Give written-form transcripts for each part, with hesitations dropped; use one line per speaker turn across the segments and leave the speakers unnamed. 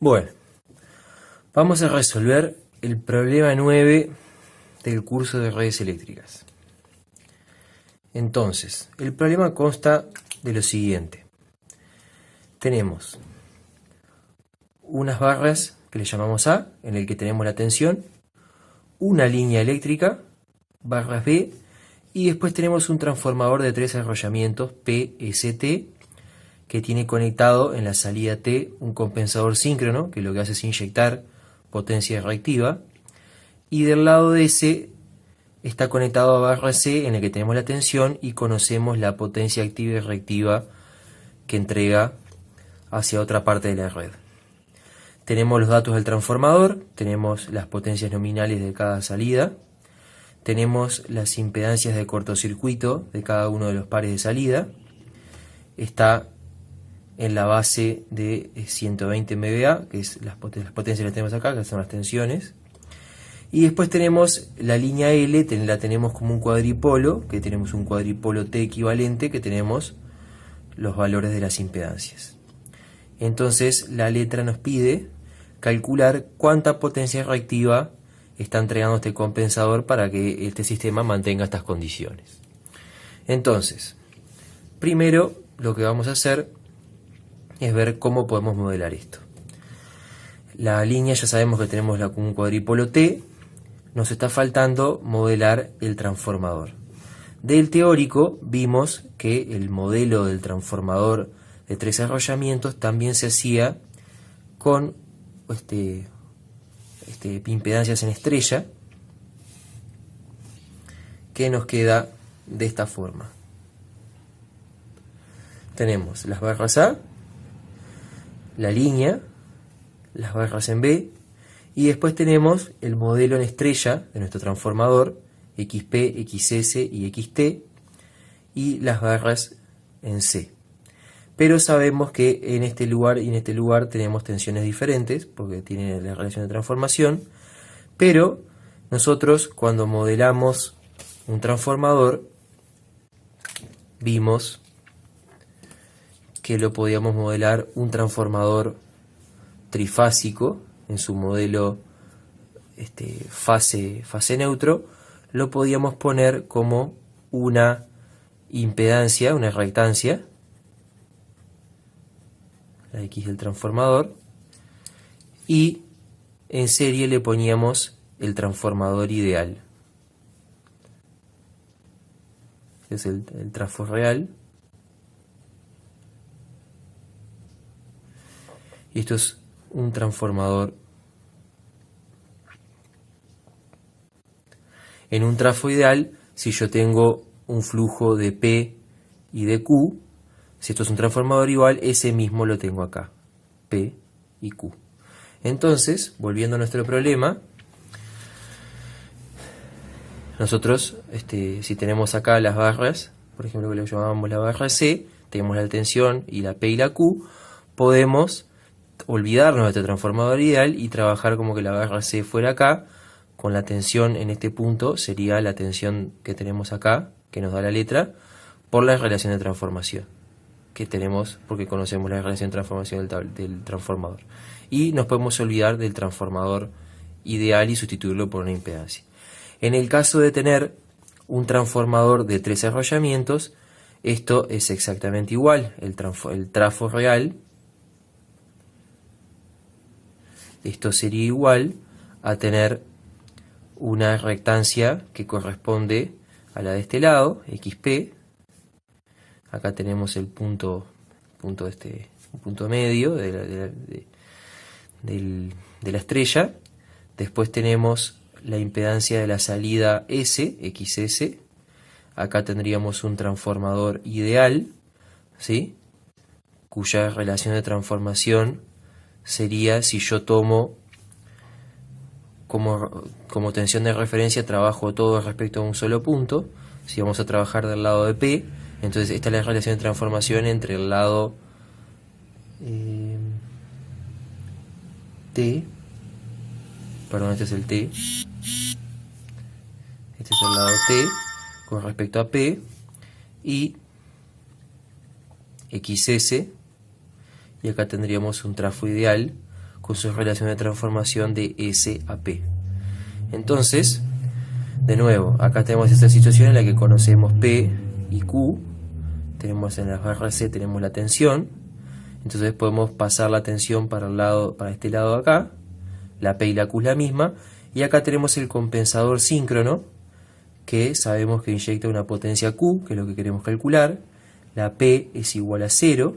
Bueno, vamos a resolver el problema 9 del curso de redes eléctricas. Entonces, el problema consta de lo siguiente. Tenemos unas barras que le llamamos A, en el que tenemos la tensión, una línea eléctrica, barras B, y después tenemos un transformador de 3 arrollamientos PST, que tiene conectado en la salida T un compensador síncrono, que lo que hace es inyectar potencia reactiva, y del lado de S está conectado a barra C, en el que tenemos la tensión y conocemos la potencia activa y reactiva que entrega hacia otra parte de la red. Tenemos los datos del transformador, tenemos las potencias nominales de cada salida, tenemos las impedancias de cortocircuito de cada uno de los pares de salida, está en la base de 120 MVA, que es las potencias que tenemos acá, que son las tensiones. Y después tenemos la línea L, la tenemos como un cuadripolo, que tenemos un cuadripolo T equivalente, que tenemos los valores de las impedancias. Entonces la letra nos pide calcular cuánta potencia reactiva está entregando este compensador para que este sistema mantenga estas condiciones. Entonces, primero lo que vamos a hacer es ver cómo podemos modelar esto. La línea ya sabemos que tenemos un cuadripolo T, nos está faltando modelar el transformador. Del teórico vimos que el modelo del transformador de 3 arrollamientos también se hacía con impedancias en estrella, que nos queda de esta forma. Tenemos las barras A, la línea, las barras en B, y después tenemos el modelo en estrella de nuestro transformador, XP, XS y XT, y las barras en C. Pero sabemos que en este lugar y en este lugar tenemos tensiones diferentes, porque tienen la relación de transformación, pero nosotros cuando modelamos un transformador, vimos que lo podíamos modelar un transformador trifásico en su modelo fase neutro, lo podíamos poner como una impedancia, una reactancia, la X del transformador, y en serie le poníamos el transformador ideal, que es el trafo real. Y esto es un transformador. En un trafo ideal, si yo tengo un flujo de P y de Q, si esto es un transformador igual, ese mismo lo tengo acá, P y Q. Entonces, volviendo a nuestro problema, nosotros, si tenemos acá las barras, por ejemplo, que lo llamamos la barra C, tenemos la tensión y la P y la Q, podemos olvidarnos de este transformador ideal y trabajar como que la barra C fuera acá, con la tensión en este punto sería la tensión que tenemos acá, que nos da la letra, por la relación de transformación que tenemos, porque conocemos la relación de transformación del transformador. Y nos podemos olvidar del transformador ideal y sustituirlo por una impedancia. En el caso de tener un transformador de 3 arrollamientos, esto es exactamente igual. El trafo real, esto sería igual a tener una reactancia que corresponde a la de este lado, XP. Acá tenemos el punto un punto medio de la estrella. Después tenemos la impedancia de la salida S, XS. Acá tendríamos un transformador ideal, ¿sí?, cuya relación de transformación sería, si yo tomo como tensión de referencia, trabajo todo respecto a un solo punto. Si vamos a trabajar del lado de P, entonces esta es la relación de transformación entre el lado T, perdón, este es el T, este es el lado T con respecto a P, y XS, y acá tendríamos un trafo ideal con su relación de transformación de S a P. Entonces, de nuevo, acá tenemos esta situación en la que conocemos P y Q, tenemos en las barras C tenemos la tensión, entonces podemos pasar la tensión para este lado de acá, la P y la Q es la misma, y acá tenemos el compensador síncrono, que sabemos que inyecta una potencia Q, que es lo que queremos calcular, la P es igual a 0,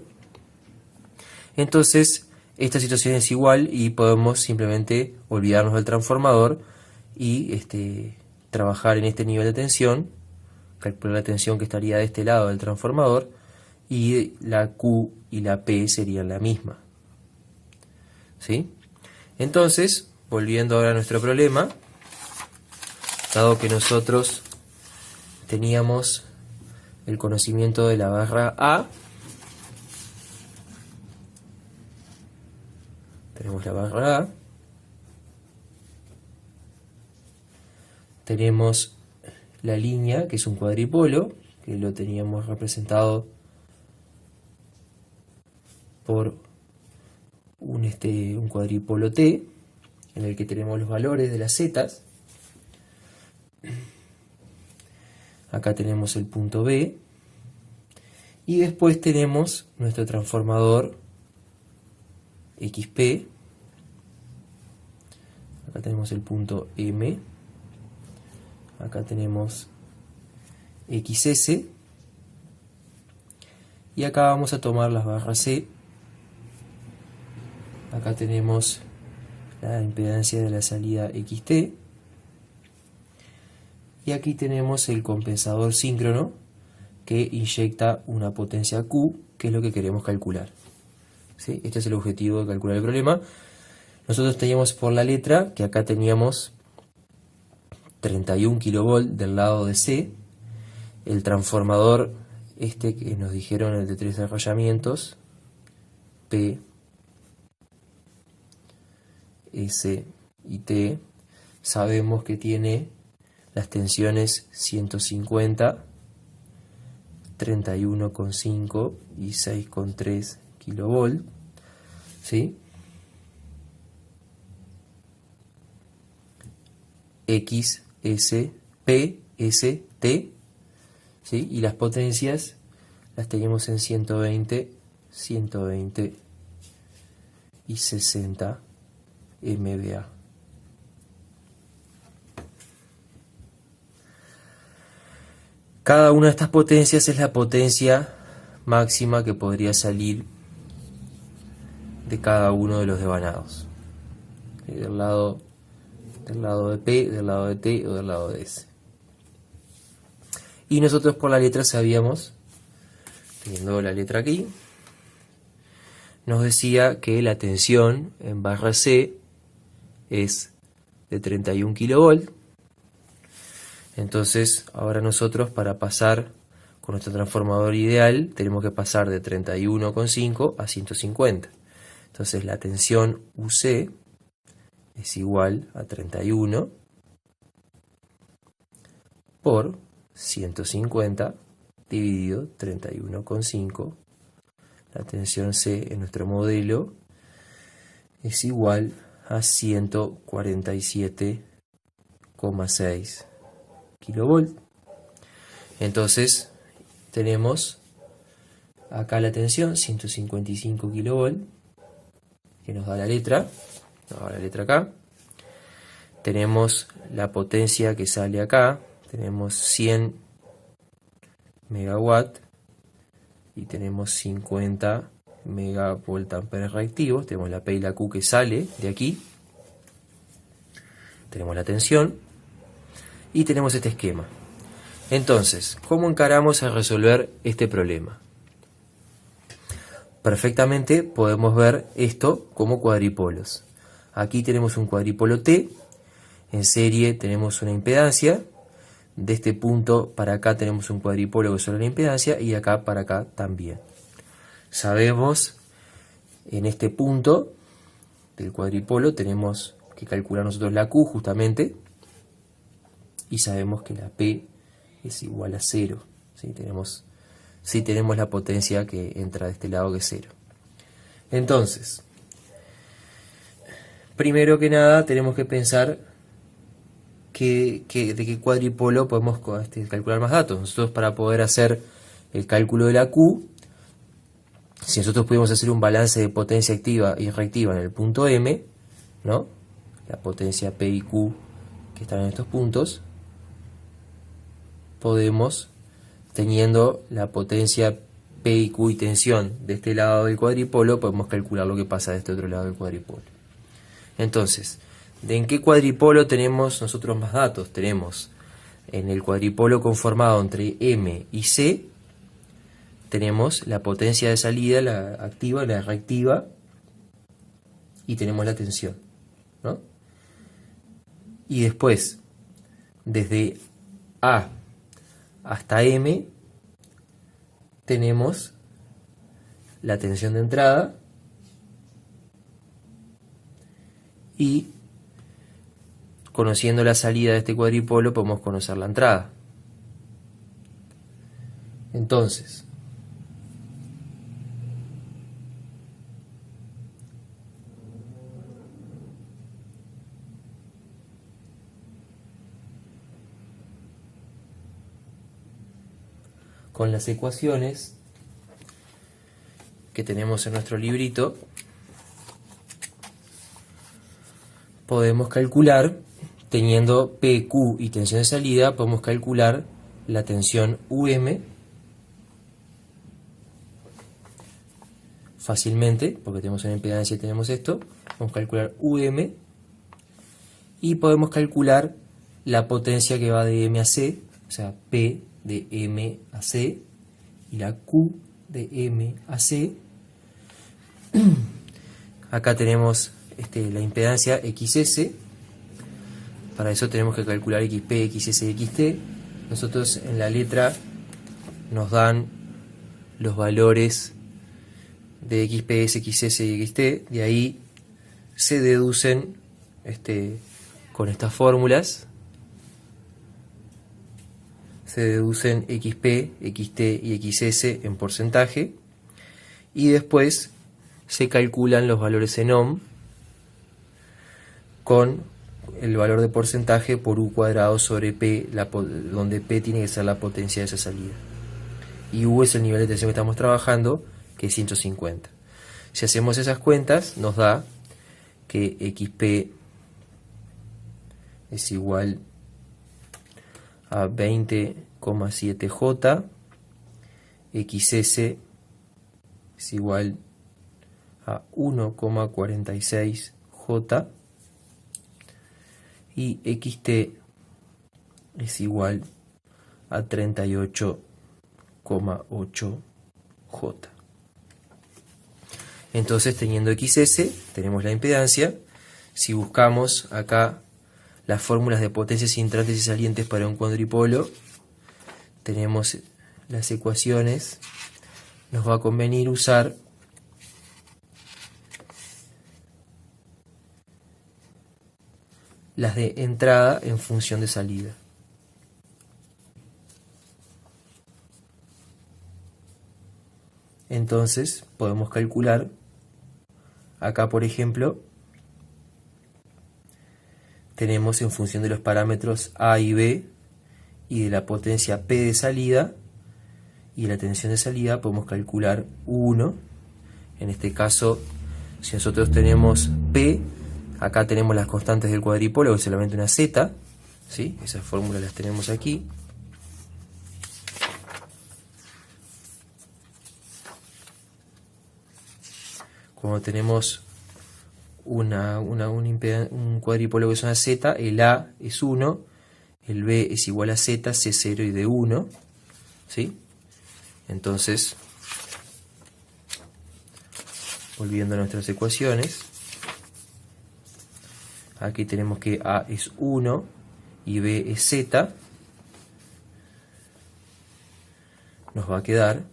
entonces esta situación es igual y podemos simplemente olvidarnos del transformador y trabajar en este nivel de tensión, calcular la tensión que estaría de este lado del transformador, y la Q y la P serían la misma. ¿Sí? Entonces, volviendo ahora a nuestro problema, dado que nosotros teníamos el conocimiento de la barra A, tenemos la barra A, tenemos la línea, que es un cuadripolo, que lo teníamos representado por un cuadripolo T, en el que tenemos los valores de las zetas. Acá tenemos el punto B, y después tenemos nuestro transformador XP. Acá tenemos el punto M, acá tenemos XS, y acá vamos a tomar las barras C. Acá tenemos la impedancia de la salida XT, y aquí tenemos el compensador síncrono que inyecta una potencia Q, que es lo que queremos calcular. ¿Sí? Este es el objetivo de calcular el problema. Nosotros teníamos por la letra que acá teníamos 31 kV del lado de C, el transformador que nos dijeron, el de 3 arrollamientos, P, S y T, sabemos que tiene las tensiones 150, 31,5 y 6,3 kV, ¿sí? X, S, P, S, T, ¿sí? Y las potencias las teníamos en 120, 120 y 60 MVA. Cada una de estas potencias es la potencia máxima que podría salir de cada uno de los devanados. Del lado de P, del lado de T o del lado de S. Y nosotros por la letra sabíamos, teniendo la letra aquí, nos decía que la tensión en barra C es de 31 kV. Entonces ahora nosotros, para pasar con nuestro transformador ideal, tenemos que pasar de 31,5 a 150. Entonces la tensión UC es igual a 31 por 150 dividido 31,5. La tensión C en nuestro modelo es igual a 147,6 kV. Entonces tenemos acá la tensión 155 kV, que nos da la letra. Ahora la letra acá. Tenemos la potencia que sale acá. Tenemos 100 megawatt y tenemos 50 megavoltamperes reactivos. Tenemos la P y la Q que sale de aquí. Tenemos la tensión y tenemos este esquema. Entonces, ¿cómo encaramos a resolver este problema? Perfectamente podemos ver esto como cuadripolos. Aquí tenemos un cuadripolo T, en serie tenemos una impedancia, de este punto para acá tenemos un cuadripolo que es solo la impedancia, y de acá para acá también. Sabemos en este punto del cuadripolo tenemos que calcular nosotros la Q justamente, y sabemos que la P es igual a 0. ¿Sí? Tenemos la potencia que entra de este lado, que es 0. Entonces, Primero que nada tenemos que pensar de qué cuadripolo podemos calcular más datos. Nosotros, para poder hacer el cálculo de la Q, si nosotros pudiéramos hacer un balance de potencia activa y reactiva en el punto M, ¿no? La potencia P y Q que están en estos puntos, podemos, teniendo la potencia P y Q y tensión de este lado del cuadripolo, podemos calcular lo que pasa de este otro lado del cuadripolo. Entonces, ¿en qué cuadripolo tenemos nosotros más datos? Tenemos en el cuadripolo conformado entre M y C, tenemos la potencia de salida, la activa, la reactiva, y tenemos la tensión, ¿no? Y después, desde A hasta M, tenemos la tensión de entrada y, conociendo la salida de este cuadripolo, podemos conocer la entrada. Entonces, con las ecuaciones que tenemos en nuestro librito, podemos calcular, teniendo P, Q y tensión de salida, podemos calcular la tensión UM fácilmente, porque tenemos una impedancia y tenemos esto. Podemos calcular UM y podemos calcular la potencia que va de M a C, o sea, P de M a C y la Q de M a C. Acá tenemos la impedancia XS. Para eso tenemos que calcular XP, XS y XT. Nosotros en la letra nos dan los valores de XPS, XS y XT. De ahí se deducen con estas fórmulas. Se deducen XP, XT y XS en porcentaje. Y después se calculan los valores en ohm con el valor de porcentaje por U cuadrado sobre P, donde P tiene que ser la potencia de esa salida. Y U es el nivel de tensión que estamos trabajando, que es 150. Si hacemos esas cuentas, nos da que XP es igual a 20,7 J, XS es igual a 1,46 J y XT es igual a 38,8 J. Entonces, teniendo XS, tenemos la impedancia. Si buscamos acá las fórmulas de potencias entrantes y salientes para un cuadripolo, tenemos las ecuaciones. Nos va a convenir usar las de entrada en función de salida. Entonces podemos calcular acá, por ejemplo, tenemos, en función de los parámetros A y B y de la potencia P de salida y la tensión de salida, podemos calcular U1. En este caso, si nosotros tenemos P, acá tenemos las constantes del cuadripolo, que es solamente una Z, ¿sí? Esas fórmulas las tenemos aquí. Como tenemos un cuadripolo que es una Z, el A es 1, el B es igual a Z, C0 y D1, ¿sí? Entonces, volviendo a nuestras ecuaciones, aquí tenemos que A es 1 y B es Z. Nos va a quedar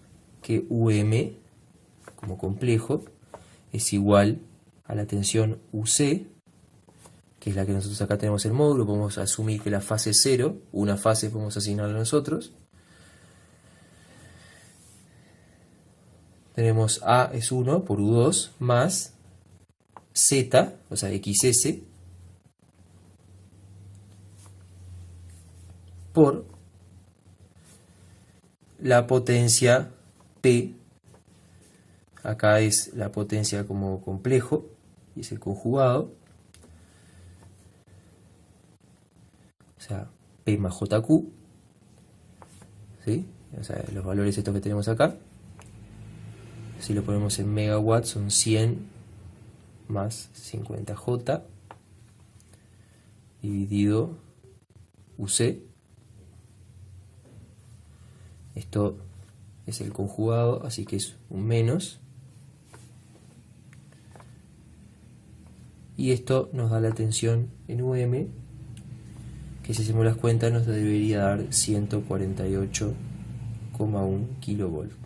que UM, como complejo, es igual a la tensión UC, que es la que nosotros acá tenemos el módulo. Podemos asumir que la fase es 0, una fase podemos asignarla nosotros. Tenemos A es 1 por U2 más Z, o sea, XS, por la potencia P, acá es la potencia como complejo, y es el conjugado, o sea, P más JQ, ¿sí? O sea, los valores estos que tenemos acá, si lo ponemos en megawatts son 100 más 50J dividido UC. Esto es el conjugado, así que es un menos. Y esto nos da la tensión en UM, que si hacemos las cuentas nos debería dar 148,1 kilovolts.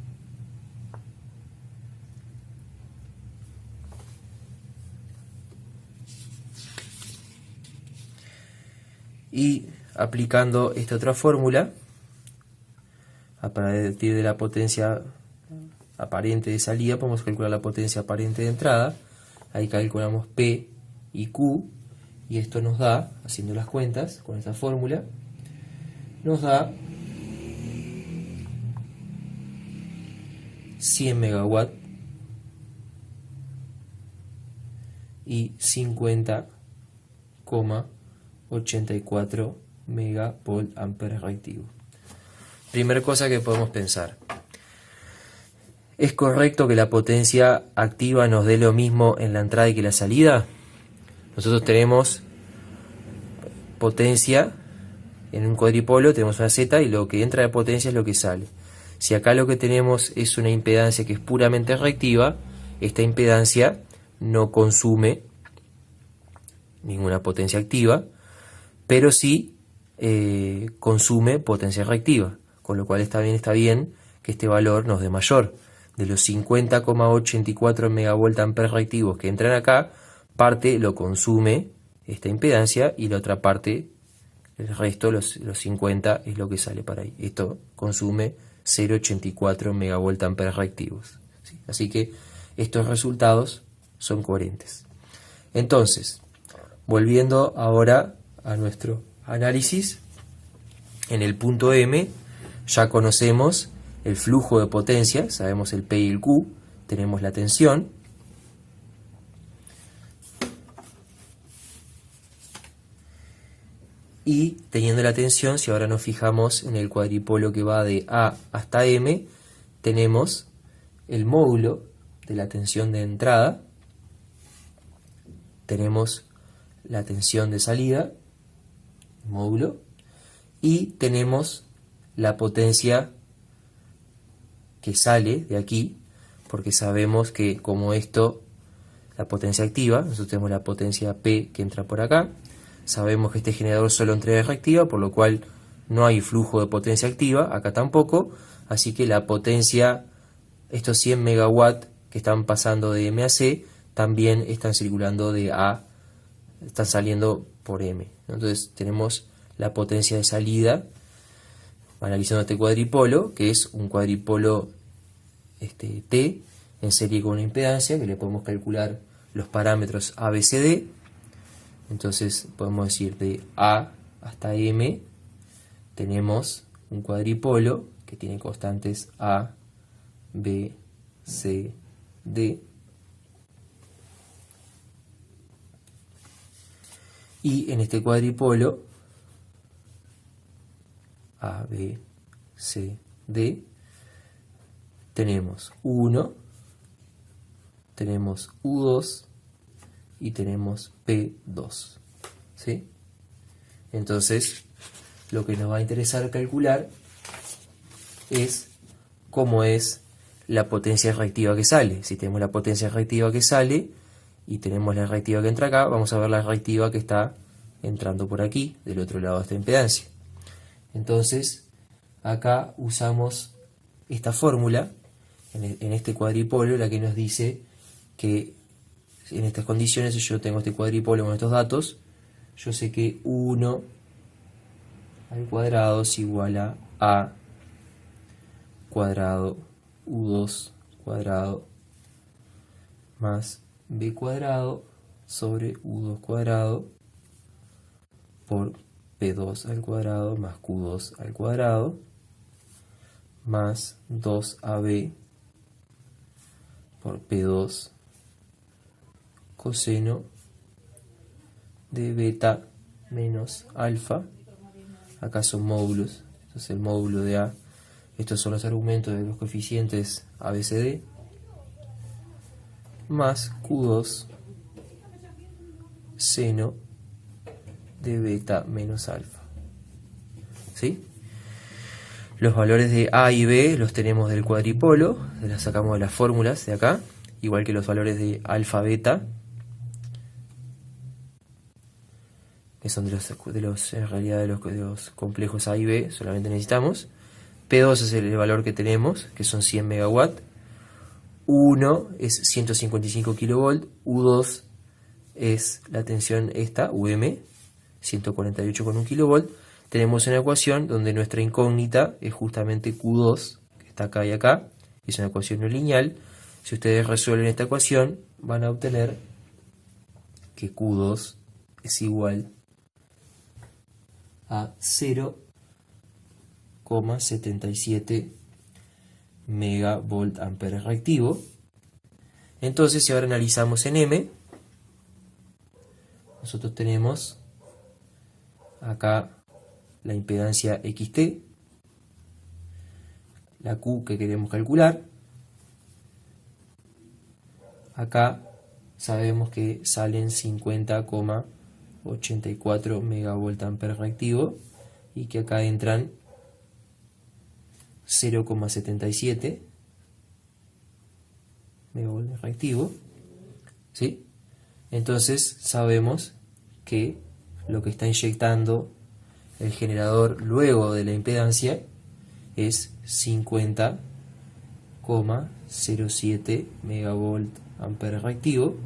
Y aplicando esta otra fórmula, a partir de la potencia aparente de salida, podemos calcular la potencia aparente de entrada. Ahí calculamos P y Q, y esto nos da, haciendo las cuentas con esta fórmula, nos da 100 megawatts y 50,84 megavolt amperes reactivos. Primera cosa que podemos pensar: ¿es correcto que la potencia activa nos dé lo mismo en la entrada y que la salida? Nosotros tenemos potencia en un cuadripolo, tenemos una Z, y lo que entra de potencia es lo que sale. Si acá lo que tenemos es una impedancia que es puramente reactiva, esta impedancia no consume ninguna potencia activa, pero sí consume potencia reactiva, con lo cual está bien que este valor nos dé mayor. De los 50,84 megavolt amperes reactivos que entran acá, parte lo consume esta impedancia y la otra parte, el resto, los 50, es lo que sale para ahí. Esto consume 0,84 megavolt amperes reactivos, ¿sí? Así que estos resultados son coherentes. Entonces, volviendo ahora a nuestro análisis, en el punto M ya conocemos el flujo de potencia, sabemos el P y el Q, tenemos la tensión. Y teniendo la tensión, si ahora nos fijamos en el cuadripolo que va de A hasta M, tenemos el módulo de la tensión de entrada, tenemos la tensión de salida, módulo, y tenemos la potencia que sale de aquí, porque sabemos que como esto, la potencia activa, nosotros tenemos la potencia P que entra por acá, sabemos que este generador solo entrega reactiva, por lo cual no hay flujo de potencia activa, acá tampoco, así que la potencia, estos 100 megawatts que están pasando de M a C, también están circulando de A, están saliendo por M. Entonces tenemos la potencia de salida, analizando este cuadripolo, que es un cuadripolo T en serie con una impedancia, que le podemos calcular los parámetros ABCD. Entonces podemos decir de A hasta M tenemos un cuadripolo que tiene constantes A, B, C, D. Y en este cuadripolo A, B, C, D tenemos U1, tenemos U2 y tenemos P2, ¿sí? Entonces, lo que nos va a interesar calcular es cómo es la potencia reactiva que sale. Si tenemos la potencia reactiva que sale y tenemos la reactiva que entra acá, vamos a ver la reactiva que está entrando por aquí, del otro lado de esta impedancia. Entonces, acá usamos esta fórmula en este cuadripolo, la que nos dice que en estas condiciones, si yo tengo este cuadripolo con estos datos, yo sé que U1 al cuadrado es igual a A cuadrado U2 cuadrado más B cuadrado sobre U2 cuadrado por P2 al cuadrado más Q2 al cuadrado más 2AB por P2 coseno de beta menos alfa. Acá son módulos, entonces el módulo de A, estos son los argumentos de los coeficientes ABCD, más Q2 seno de beta menos alfa. ¿Sí? Los valores de A y B los tenemos del cuadripolo, los sacamos de las fórmulas de acá, igual que los valores de alfa beta, que son en realidad de los complejos A y B, solamente necesitamos. P2 es el valor que tenemos, que son 100 megawatts. U1 es 155 kilovolt. U2 es la tensión esta, UM, 148,1 kilovolt. Tenemos una ecuación donde nuestra incógnita es justamente Q2, que está acá y acá. Es una ecuación no lineal. Si ustedes resuelven esta ecuación, van a obtener que Q2 es igual a 0,77 megavolt ampere reactivo. Entonces, si ahora analizamos en M, nosotros tenemos acá la impedancia XT, la Q que queremos calcular. Acá sabemos que salen 50,84 megavolt ampere reactivo y que acá entran 0,77 megavolt reactivo, ¿sí? Entonces sabemos que lo que está inyectando el generador luego de la impedancia es 50,07 megavolt ampere reactivo.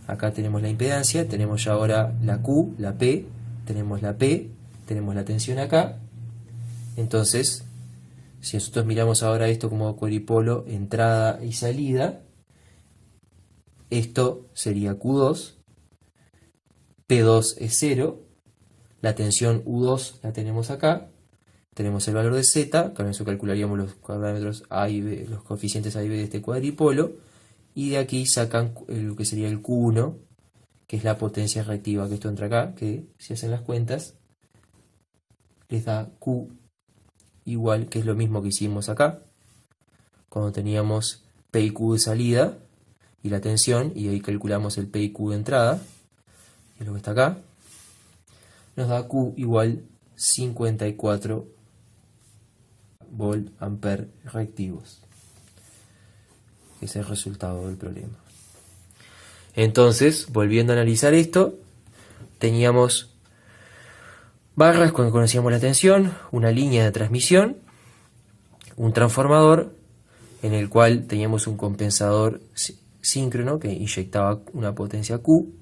Acá tenemos la impedancia, tenemos ya ahora la Q, la P, tenemos la P, tenemos la tensión acá. Entonces, si nosotros miramos ahora esto como cuadripolo, entrada y salida, esto sería Q2, P2 es 0, la tensión U2 la tenemos acá, tenemos el valor de Z, con eso calcularíamos los parámetros A y B, los coeficientes A y B de este cuadripolo, y de aquí sacan lo que sería el Q1, que es la potencia reactiva, que esto entra acá, que si hacen las cuentas, les da Q igual, que es lo mismo que hicimos acá, cuando teníamos P y Q de salida, y la tensión, y ahí calculamos el P y Q de entrada, que es lo que está acá, nos da Q igual 54 volt ampere reactivos. Ese es el resultado del problema. Entonces, volviendo a analizar esto, teníamos barras cuando conocíamos la tensión, una línea de transmisión, un transformador en el cual teníamos un compensador síncrono que inyectaba una potencia Q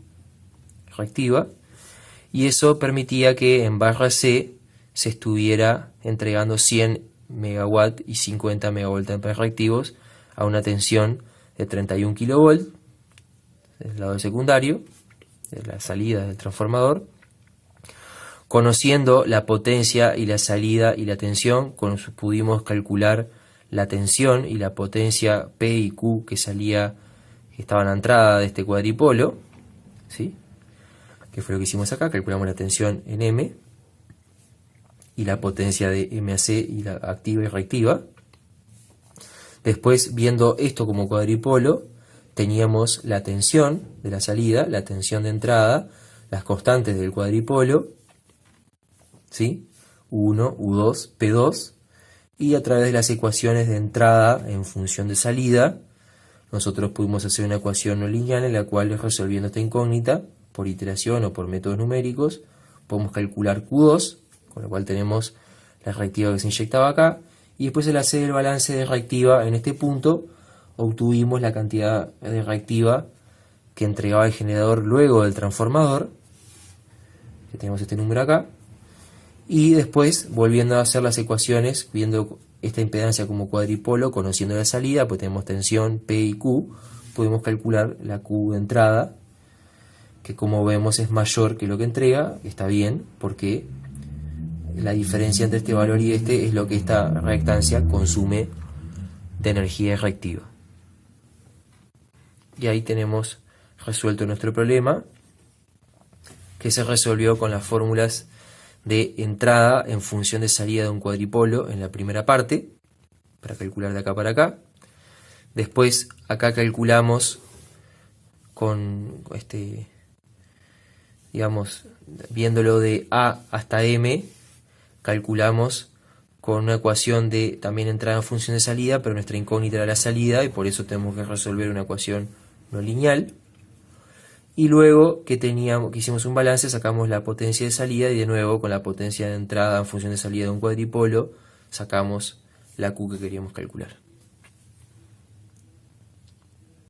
reactiva, y eso permitía que en barra C se estuviera entregando 100 megawatt y 50 megavolt ampere reactivos a una tensión de 31 kilovolt del lado secundario, de la salida del transformador. Conociendo la potencia y la salida y la tensión, pudimos calcular la tensión y la potencia P y Q que estaba en la entrada de este cuadripolo, ¿sí? Que fue lo que hicimos acá, calculamos la tensión en M y la potencia de MAC y la activa y reactiva. Después, viendo esto como cuadripolo, teníamos la tensión de la salida, la tensión de entrada, las constantes del cuadripolo, ¿sí? U1, U2, P2, y a través de las ecuaciones de entrada en función de salida, nosotros pudimos hacer una ecuación no lineal en la cual, resolviendo esta incógnita, por iteración o por métodos numéricos, podemos calcular Q2, con lo cual tenemos la reactiva que se inyectaba acá, y después al hacer el balance de reactiva en este punto, obtuvimos la cantidad de reactiva que entregaba el generador luego del transformador, que tenemos este número acá, y después, volviendo a hacer las ecuaciones, viendo esta impedancia como cuadripolo, conociendo la salida, pues tenemos tensión P y Q, podemos calcular la Q de entrada, que como vemos es mayor que lo que entrega. Está bien, porque la diferencia entre este valor y este es lo que esta reactancia consume de energía reactiva. Y ahí tenemos resuelto nuestro problema, que se resolvió con las fórmulas de entrada en función de salida de un cuadripolo en la primera parte, para calcular de acá para acá. Después acá calculamos con digamos, viéndolo de A hasta M, calculamos con una ecuación de también entrada en función de salida, pero nuestra incógnita era la salida y por eso tenemos que resolver una ecuación no lineal. Y luego que hicimos un balance, sacamos la potencia de salida y de nuevo con la potencia de entrada en función de salida de un cuadripolo sacamos la Q que queríamos calcular.